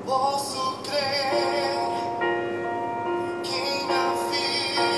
Posso crer que na vida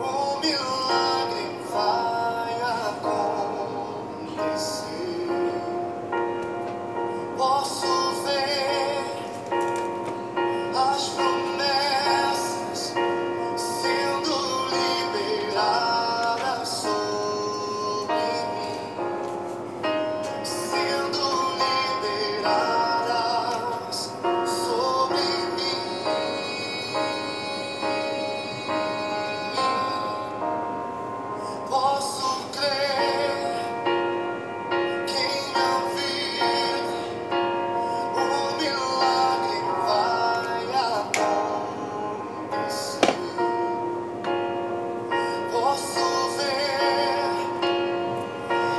o milagre vai acontecer. Posso ver as promessas sendo liberadas sobre mim, sendo liberadas sobre mim. Posso crer que na vida o milagre vai acontecer. Posso ver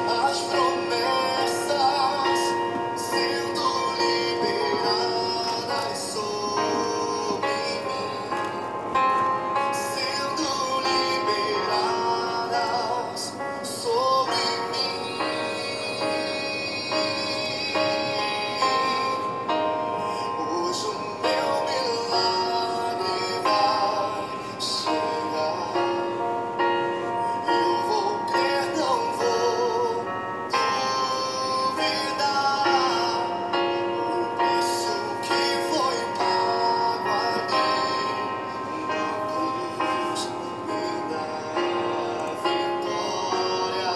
as promessas sendo liberadas sobre mim, sendo liberadas sobre mim. Hoje o meu milagre vai chegar. Eu vou crer, não vou duvidar. O preço que foi pago ali na cruz me dá vitória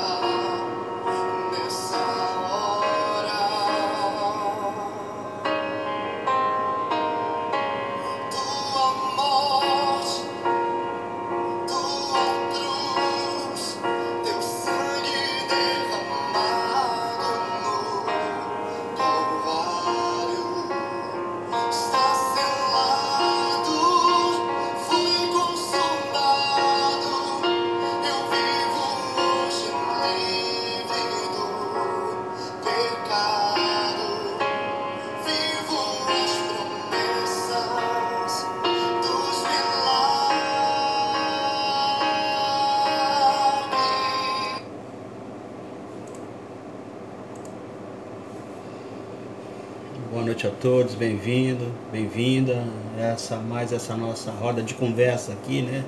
nessa hora. Tua morte, tua cruz, teu sangue derramado no Calvário, está selado, foi consumado. Eu vivo hoje livre do pecado, vivo as promessas dos milagres. Boa noite a todos, bem-vindo, bem-vinda. Essa nossa roda de conversa aqui, né?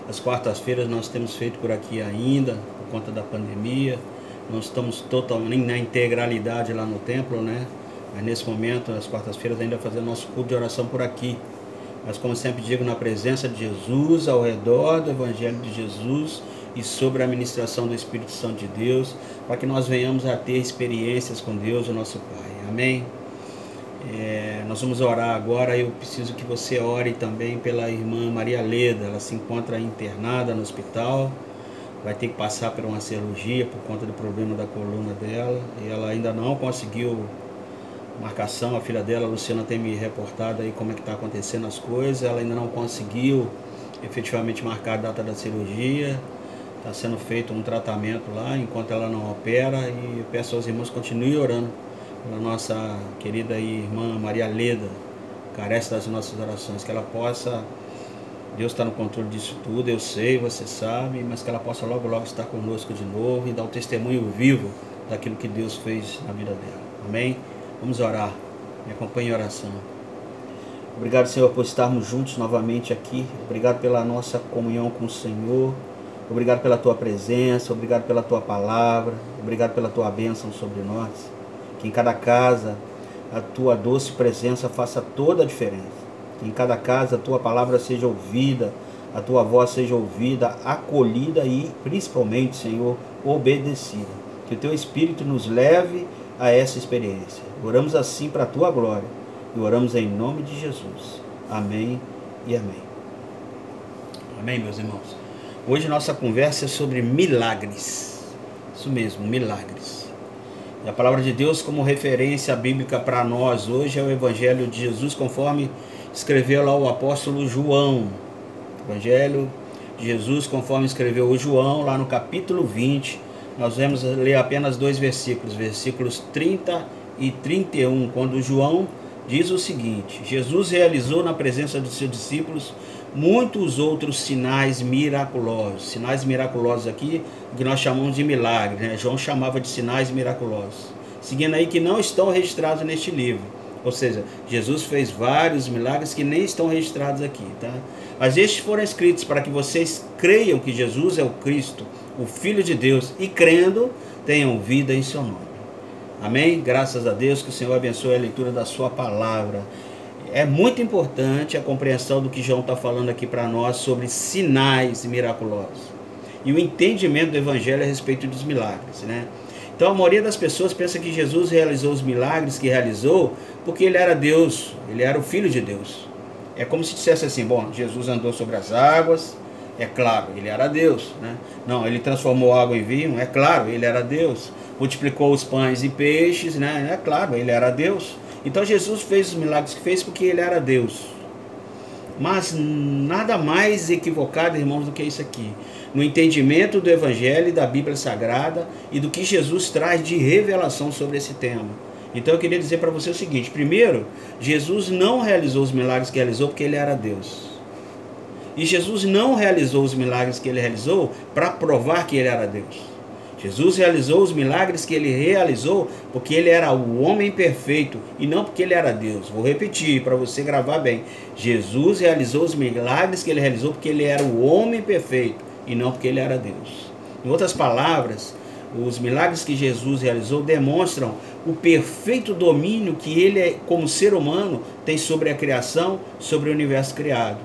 As quartas-feiras nós temos feito por aqui ainda, por conta da pandemia. Não estamos totalmente na integralidade lá no templo, né? Mas nesse momento, as quartas-feiras, ainda fazendo nosso culto de oração por aqui. Mas como sempre digo, na presença de Jesus, ao redor do Evangelho de Jesus e sobre a ministração do Espírito Santo de Deus, para que nós venhamos a ter experiências com Deus, o nosso Pai. Amém? Nós vamos orar agora. Eu preciso que você ore também pela irmã Maria Leda. Ela se encontra internada no hospital, vai ter que passar por uma cirurgia por conta do problema da coluna dela, e ela ainda não conseguiu marcação. A filha dela, a Luciana, tem me reportado aí como é que está acontecendo as coisas. Ela ainda não conseguiu efetivamente marcar a data da cirurgia. Está sendo feito um tratamento lá enquanto ela não opera, e eu peço aos irmãos que continuem orando pela nossa querida irmã Maria Leda, carece das nossas orações, que ela possa, Deus está no controle disso tudo, eu sei, você sabe, mas que ela possa logo logo estar conosco de novo e dar o testemunho vivo daquilo que Deus fez na vida dela. Amém? Vamos orar. Me acompanhe em oração. Obrigado, Senhor, por estarmos juntos novamente aqui. Obrigado pela nossa comunhão com o Senhor. Obrigado pela Tua presença. Obrigado pela Tua palavra. Obrigado pela Tua bênção sobre nós. Que em cada casa a Tua doce presença faça toda a diferença. Que em cada casa a Tua palavra seja ouvida, a Tua voz seja ouvida, acolhida e, principalmente, Senhor, obedecida. Que o Teu Espírito nos leve a essa experiência. Oramos assim para a Tua glória e oramos em nome de Jesus. Amém e amém. Amém, meus irmãos. Hoje nossa conversa é sobre milagres. Isso mesmo, milagres. E a palavra de Deus como referência bíblica para nós hoje é o Evangelho de Jesus, conforme escreveu lá o apóstolo João. Evangelho de Jesus, conforme escreveu o João, lá no capítulo 20. Nós vamos ler apenas 2 versículos, versículos 30 e 31, quando João diz o seguinte: Jesus realizou na presença dos seus discípulos muitos outros sinais miraculosos. Sinais miraculosos aqui, que nós chamamos de milagres, né? João chamava de sinais miraculosos. Seguindo aí, que não estão registrados neste livro. Ou seja, Jesus fez vários milagres que nem estão registrados aqui, tá? Mas estes foram escritos para que vocês creiam que Jesus é o Cristo, o Filho de Deus, e crendo, tenham vida em seu nome. Amém? Graças a Deus, que o Senhor abençoe a leitura da sua palavra. É muito importante a compreensão do que João está falando aqui para nós sobre sinais miraculosos e o entendimento do Evangelho a respeito dos milagres, né? Então a maioria das pessoas pensa que Jesus realizou os milagres que realizou porque ele era Deus, ele era o Filho de Deus. É como se dissesse assim, bom, Jesus andou sobre as águas, é claro, ele era Deus, né? Não, ele transformou água em vinho, é claro, ele era Deus. Multiplicou os pães e peixes, né? É claro, ele era Deus. Então Jesus fez os milagres que fez porque ele era Deus. Mas nada mais equivocado, irmãos, do que isso aqui. No entendimento do Evangelho e da Bíblia Sagrada e do que Jesus traz de revelação sobre esse tema. Então eu queria dizer para você o seguinte: primeiro, Jesus não realizou os milagres que realizou porque ele era Deus. E Jesus não realizou os milagres que ele realizou para provar que ele era Deus. Jesus realizou os milagres que ele realizou porque ele era o homem perfeito e não porque ele era Deus. Vou repetir para você gravar bem. Jesus realizou os milagres que ele realizou porque ele era o homem perfeito e não porque ele era Deus. Em outras palavras, os milagres que Jesus realizou demonstram o perfeito domínio que ele, como ser humano, tem sobre a criação, sobre o universo criado.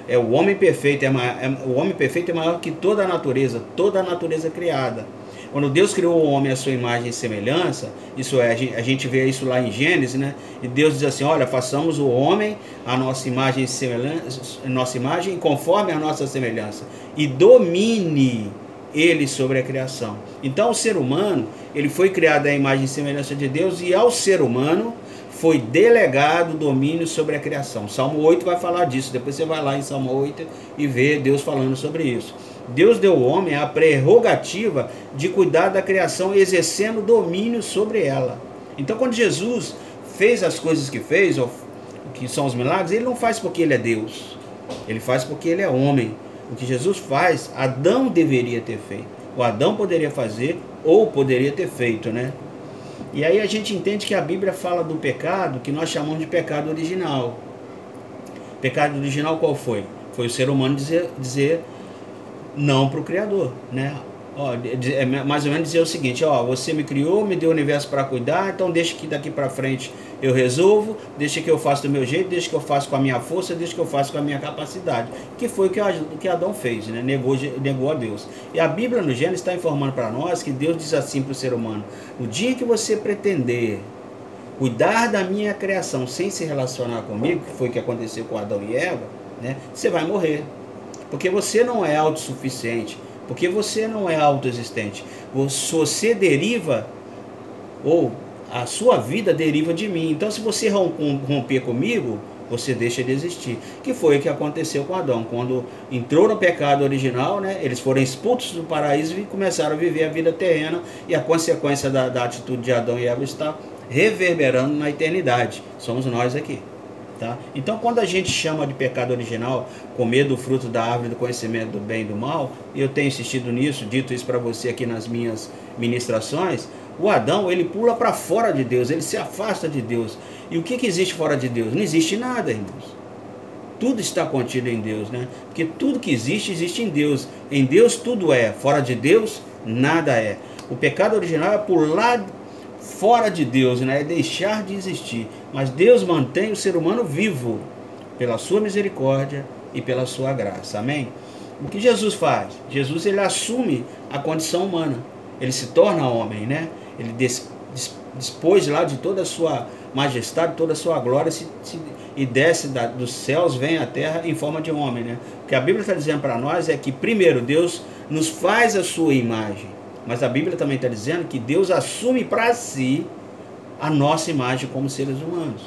O homem perfeito o homem perfeito é maior que toda a natureza criada. Quando Deus criou o homem à sua imagem e semelhança, isso é, a gente vê isso lá em Gênesis, né? E Deus diz assim, olha, façamos o homem a nossa imagem e semelhança, nossa imagem conforme a nossa semelhança, e domine ele sobre a criação. Então o ser humano, ele foi criado à imagem e semelhança de Deus, e ao ser humano foi delegado o domínio sobre a criação. Salmo 8 vai falar disso, depois você vai lá em Salmo 8 e vê Deus falando sobre isso. Deus deu ao homem a prerrogativa de cuidar da criação, exercendo domínio sobre ela. Então quando Jesus fez as coisas que fez, que são os milagres, ele não faz porque ele é Deus, ele faz porque ele é homem. O que Jesus faz, Adão deveria ter feito. O Adão poderia fazer ou poderia ter feito, né? E aí a gente entende que a Bíblia fala do pecado que nós chamamos de pecado original. Pecado original qual foi? Foi o ser humano dizer não para o Criador, né? Ó, é mais ou menos dizer o seguinte, ó, você me criou, me deu o universo para cuidar, então deixa que daqui para frente eu resolvo, deixa que eu faço do meu jeito, deixa que eu faço com a minha força, deixa que eu faço com a minha capacidade. Que foi o que Adão fez, né? Negou a Deus. E a Bíblia no Gênesis está informando para nós que Deus diz assim para o ser humano: no dia que você pretender cuidar da minha criação sem se relacionar comigo, que foi o que aconteceu com Adão e Eva, né? Você vai morrer. Porque você não é autossuficiente, porque você não é autoexistente. Você deriva, ou a sua vida deriva de mim. Então se você romper comigo, você deixa de existir. Que foi o que aconteceu com Adão. Quando entrou no pecado original, né, eles foram expulsos do paraíso e começaram a viver a vida terrena. E a consequência da atitude de Adão e Eva está reverberando na eternidade. Somos nós aqui. Tá? Então quando a gente chama de pecado original comer do fruto da árvore do conhecimento do bem e do mal, e eu tenho insistido nisso, dito isso para você aqui nas minhas ministrações, o Adão, ele pula para fora de Deus, ele se afasta de Deus. E o que existe fora de Deus? Não existe nada, irmãos. Tudo está contido em Deus, né? Porque tudo que existe, existe em Deus. Em Deus tudo é, fora de Deus nada é. O pecado original é pular fora de Deus, né? É deixar de existir. Mas Deus mantém o ser humano vivo pela sua misericórdia e pela sua graça. Amém? O que Jesus faz? Jesus, ele assume a condição humana. Ele se torna homem, né? Ele dispôs lá de toda a sua majestade, toda a sua glória e desce dos céus, vem à terra em forma de homem, né? O que a Bíblia está dizendo para nós é que, primeiro, Deus nos faz a sua imagem. Mas a Bíblia também está dizendo que Deus assume para si a nossa imagem como seres humanos.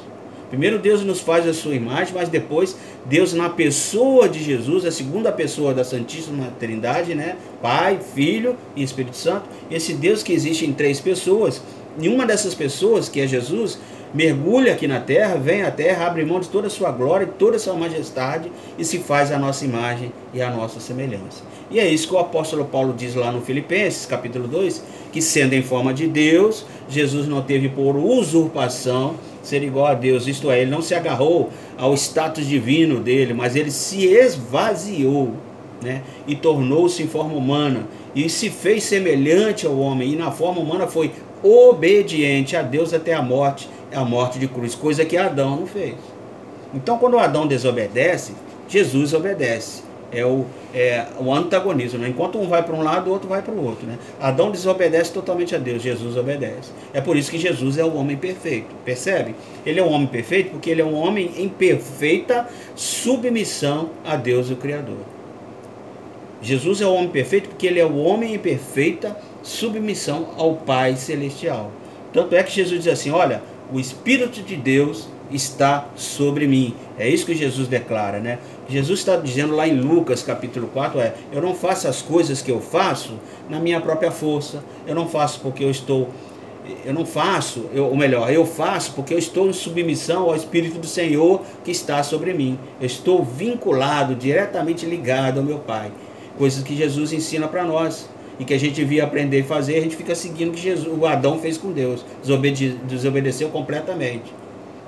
Primeiro Deus nos faz a sua imagem, mas depois Deus, na pessoa de Jesus, a segunda pessoa da Santíssima Trindade, né? Pai, Filho e Espírito Santo. Esse Deus que existe em três pessoas, e uma dessas pessoas, que é Jesus, mergulha aqui na terra, vem à terra, abre mão de toda a sua glória e toda a sua majestade e se faz a nossa imagem e a nossa semelhança. E é isso que o apóstolo Paulo diz lá no Filipenses, capítulo 2, que sendo em forma de Deus, Jesus não teve por usurpação ser igual a Deus, isto é, ele não se agarrou ao status divino dele, mas ele se esvaziou, né? E tornou-se em forma humana, e se fez semelhante ao homem, e na forma humana foi obediente a Deus até a morte de cruz, coisa que Adão não fez. Então, quando Adão desobedece, Jesus obedece. É o antagonismo, né? Enquanto um vai para um lado, o outro vai para o outro, né? Adão desobedece totalmente a Deus, Jesus obedece. É por isso que Jesus é o homem perfeito, percebe? Ele é um homem perfeito porque ele é um homem em perfeita submissão a Deus, o Criador. Jesus é o homem perfeito porque ele é o homem em perfeita submissão ao Pai Celestial. Tanto é que Jesus diz assim, olha, o Espírito de Deus está sobre mim. É isso que Jesus declara, né? Jesus está dizendo lá em Lucas capítulo 4, eu não faço as coisas que eu faço na minha própria força. Eu não faço porque eu faço porque eu estou em submissão ao Espírito do Senhor que está sobre mim. Eu estou vinculado, diretamente ligado ao meu Pai. Coisas que Jesus ensina para nós e que a gente devia aprender a fazer, a gente fica seguindo o que o Adão fez com Deus. Desobedeceu completamente.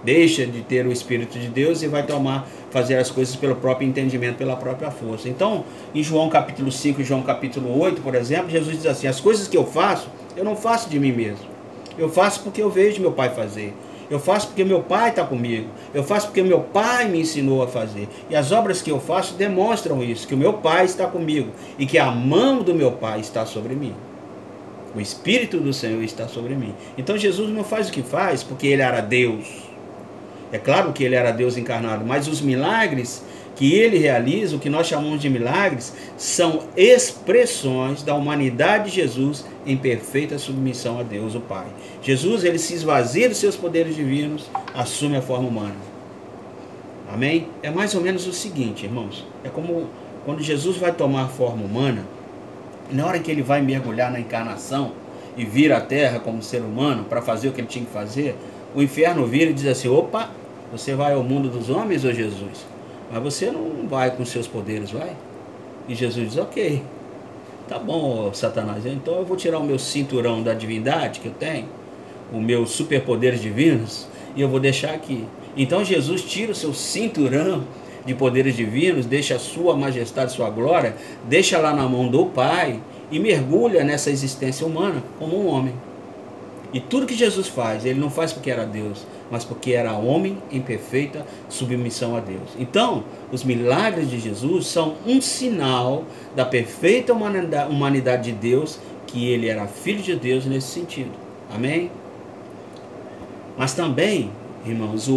Deixa de ter o Espírito de Deus e vai fazer as coisas pelo próprio entendimento, pela própria força. Então, em João capítulo 5 e João capítulo 8, por exemplo, Jesus diz assim, as coisas que eu faço, eu não faço de mim mesmo. Eu faço porque eu vejo meu Pai fazer. Eu faço porque meu Pai está comigo. Eu faço porque meu Pai me ensinou a fazer. E as obras que eu faço demonstram isso, que o meu Pai está comigo e que a mão do meu Pai está sobre mim. O Espírito do Senhor está sobre mim. Então Jesus não faz o que faz porque ele era Deus. É claro que ele era Deus encarnado, mas os milagres que ele realiza, o que nós chamamos de milagres, são expressões da humanidade de Jesus em perfeita submissão a Deus, o Pai. Jesus, ele se esvazia dos seus poderes divinos, assume a forma humana. Amém? É mais ou menos o seguinte, irmãos. É como quando Jesus vai tomar a forma humana, na hora que ele vai mergulhar na encarnação e vir à Terra como ser humano para fazer o que ele tinha que fazer, o inferno vira e diz assim, opa, você vai ao mundo dos homens, ô Jesus? Mas você não vai com seus poderes, vai? E Jesus diz, ok, tá bom, Satanás, então eu vou tirar o meu cinturão da divindade que eu tenho, os meus superpoderes divinos, e eu vou deixar aqui. Então Jesus tira o seu cinturão de poderes divinos, deixa a sua majestade, sua glória, deixa lá na mão do Pai e mergulha nessa existência humana como um homem. E tudo que Jesus faz, ele não faz porque era Deus, mas porque era homem em perfeita submissão a Deus. Então, os milagres de Jesus são um sinal da perfeita humanidade de Deus, que ele era filho de Deus nesse sentido. Amém? Mas também, irmãos,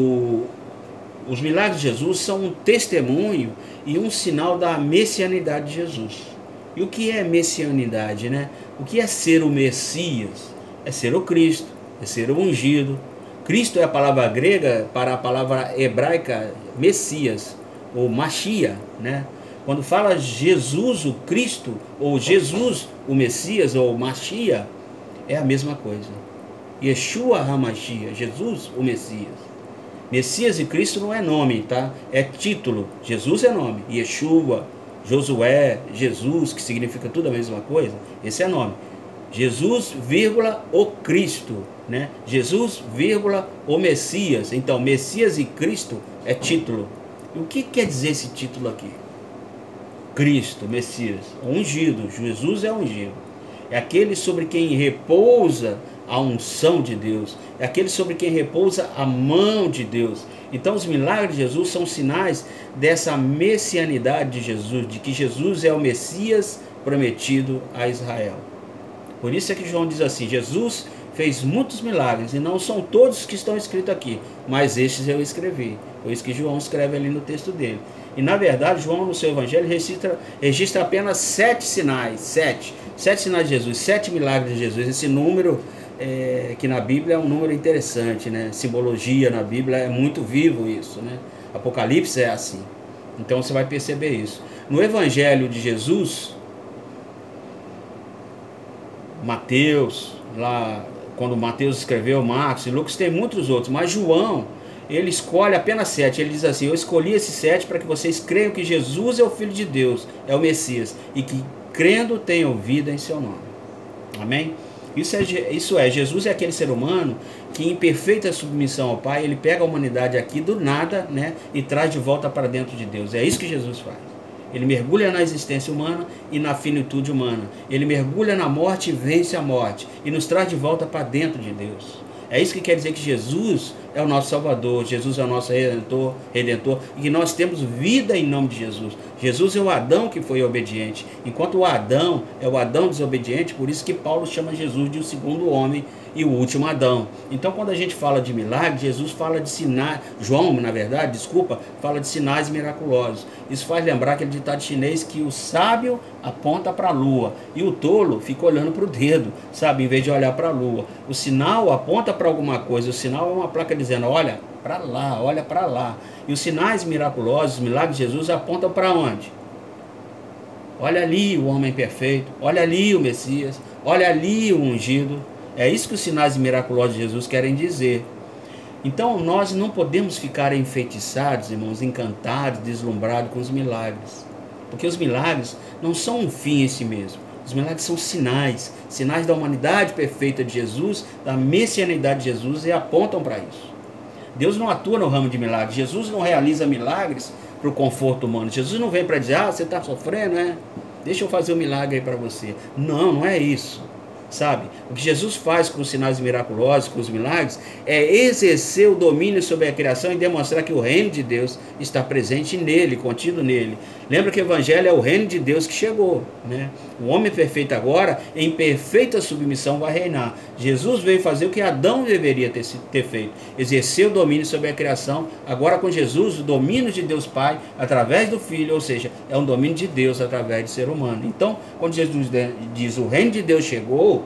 os milagres de Jesus são um testemunho e um sinal da messianidade de Jesus. E o que é messianidade, né? O que é ser o Messias? É ser o Cristo, é ser o ungido. Cristo é a palavra grega para a palavra hebraica Messias, ou Machia, né? Quando fala Jesus o Cristo, ou Jesus o Messias, ou Machia, é a mesma coisa. Yeshua HaMashia, Jesus o Messias. Messias e Cristo não é nome, tá? É título. Jesus é nome. Yeshua, Josué, Jesus, que significa tudo a mesma coisa, esse é nome. Jesus, vírgula, o Cristo, né? Jesus, vírgula, o Messias. Então, Messias e Cristo é título. E o que quer dizer esse título aqui? Cristo, Messias, ungido. Jesus é ungido. É aquele sobre quem repousa a unção de Deus. É aquele sobre quem repousa a mão de Deus. Então, os milagres de Jesus são sinais dessa messianidade de Jesus, de que Jesus é o Messias prometido a Israel. Por isso é que João diz assim, Jesus fez muitos milagres, e não são todos que estão escritos aqui, mas estes eu escrevi. Por isso que João escreve ali no texto dele. E na verdade, João no seu evangelho registra apenas 7 sinais, 7 sinais de Jesus, 7 milagres de Jesus. Esse número, que na Bíblia é um número interessante, né? Simbologia na Bíblia é muito vivo isso, né? Apocalipse é assim. Então você vai perceber isso. No evangelho de Jesus, Mateus, lá quando Mateus escreveu, Marcos e Lucas, tem muitos outros, mas João, ele escolhe apenas 7. Ele diz assim, eu escolhi esses 7 para que vocês creiam que Jesus é o Filho de Deus, é o Messias, e que crendo tenham vida em seu nome. Amém? Isso é, Jesus é aquele ser humano que em perfeita submissão ao Pai, ele pega a humanidade aqui do nada, né, e traz de volta para dentro de Deus. É isso que Jesus faz. Ele mergulha na existência humana e na finitude humana. Ele mergulha na morte e vence a morte. E nos traz de volta para dentro de Deus. É isso que quer dizer que Jesus é o nosso Salvador, Jesus é o nosso Redentor, e que nós temos vida em nome de Jesus. Jesus é o Adão que foi obediente, enquanto o Adão é o Adão desobediente, por isso que Paulo chama Jesus de o segundo homem e o último Adão. Então, quando a gente fala de milagre, Jesus fala de sinais, João, na verdade, fala de sinais miraculosos. Isso faz lembrar aquele ditado chinês que o sábio aponta para a lua e o tolo fica olhando para o dedo, sabe, em vez de olhar para a lua. O sinal aponta para alguma coisa, o sinal é uma placa dizendo, olha para lá, olha para lá. E os sinais miraculosos, os milagres de Jesus apontam para onde? Olha ali o homem perfeito, olha ali o Messias, olha ali o ungido. É isso que os sinais miraculosos de Jesus querem dizer. Então nós não podemos ficar enfeitiçados, irmãos, encantados, deslumbrados com os milagres. Porque os milagres não são um fim em si mesmo. Os milagres são sinais, sinais da humanidade perfeita de Jesus, da messianidade de Jesus, e apontam para isso. Deus não atua no ramo de milagres. Jesus não realiza milagres para o conforto humano. Jesus não vem para dizer, você está sofrendo, né? Deixa eu fazer um milagre aí para você. Não, não é isso. Sabe? O que Jesus faz com os sinais miraculosos, com os milagres, é exercer o domínio sobre a criação e demonstrar que o reino de Deus está presente nele, contido nele. Lembra que o evangelho é o reino de Deus que chegou, né? O homem perfeito agora, em perfeita submissão, vai reinar. Jesus veio fazer o que Adão deveria ter feito, exercer o domínio sobre a criação. Agora com Jesus, o domínio de Deus Pai, através do Filho, ou seja, é um domínio de Deus através do ser humano. Então, quando Jesus diz o reino de Deus chegou,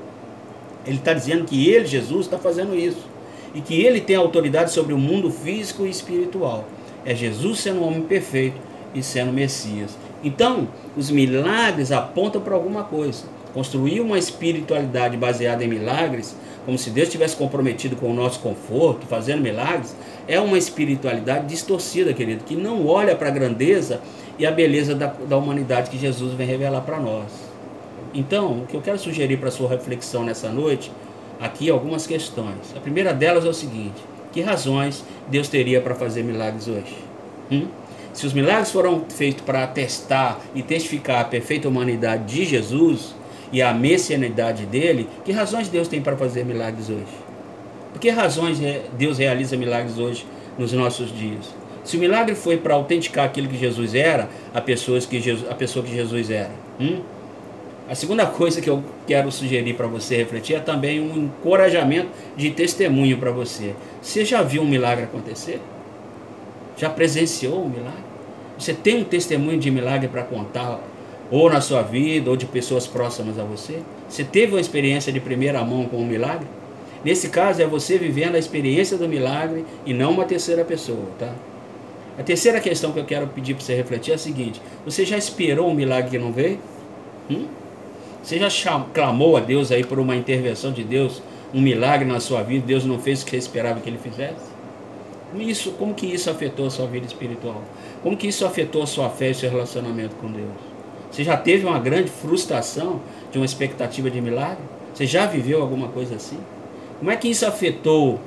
ele está dizendo que ele, Jesus, está fazendo isso. E que ele tem autoridade sobre o mundo físico e espiritual. É Jesus sendo um homem perfeito e sendo Messias. Então, os milagres apontam para alguma coisa. Construir uma espiritualidade baseada em milagres, como se Deus estivesse comprometido com o nosso conforto, fazendo milagres, é uma espiritualidade distorcida, querido, que não olha para a grandeza e a beleza da humanidade que Jesus vem revelar para nós. Então, o que eu quero sugerir para a sua reflexão nessa noite, aqui algumas questões. A primeira delas é o seguinte: que razões Deus teria para fazer milagres hoje? Se os milagres foram feitos para atestar e testificar a perfeita humanidade de Jesus e a messianidade dele, que razões Deus tem para fazer milagres hoje? Por que razões Deus realiza milagres hoje nos nossos dias? Se o milagre foi para autenticar aquilo que Jesus era, a pessoa que Jesus era. A segunda coisa que eu quero sugerir para você refletir é também um encorajamento de testemunho para você. Você já viu um milagre acontecer? Já presenciou um milagre? Você tem um testemunho de milagre para contar, ou na sua vida, ou de pessoas próximas a você? Você teve uma experiência de primeira mão com um milagre? Nesse caso, é você vivendo a experiência do milagre e não uma terceira pessoa, tá? A terceira questão que eu quero pedir para você refletir é a seguinte: você já esperou um milagre que não veio? Você já clamou a Deus aí por uma intervenção de Deus, um milagre na sua vida, Deus não fez o que você esperava que ele fizesse? Como que isso afetou a sua vida espiritual? Como que isso afetou a sua fé e o seu relacionamento com Deus? Você já teve uma grande frustração de uma expectativa de milagre? Você já viveu alguma coisa assim? Como é que isso afetou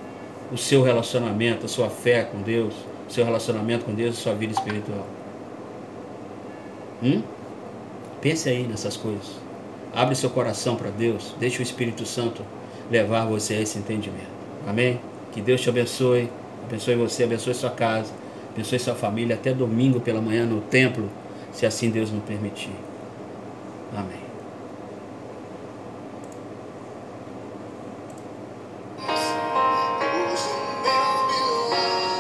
o seu relacionamento, a sua fé com Deus, o seu relacionamento com Deus e a sua vida espiritual? Pense aí nessas coisas. Abre seu coração para Deus. Deixe o Espírito Santo levar você a esse entendimento. Amém? Que Deus te abençoe. Abençoe você, abençoe sua casa, abençoe sua família. Até domingo pela manhã no templo, se assim Deus nos permitir. Amém. Hoje o meu milagre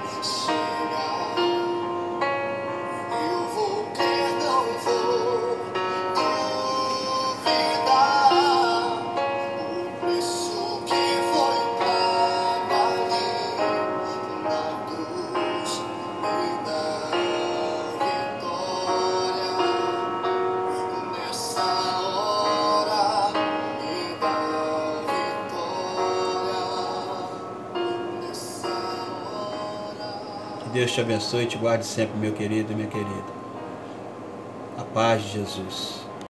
vai chegar. Eu vou crer, não vou duvidar. O preço que foi pago ali na cruz me dá vitória. Nessa hora me dá vitória. Nessa hora. Que Deus te abençoe e te guarde sempre, meu querido e minha querida. A paz de Jesus.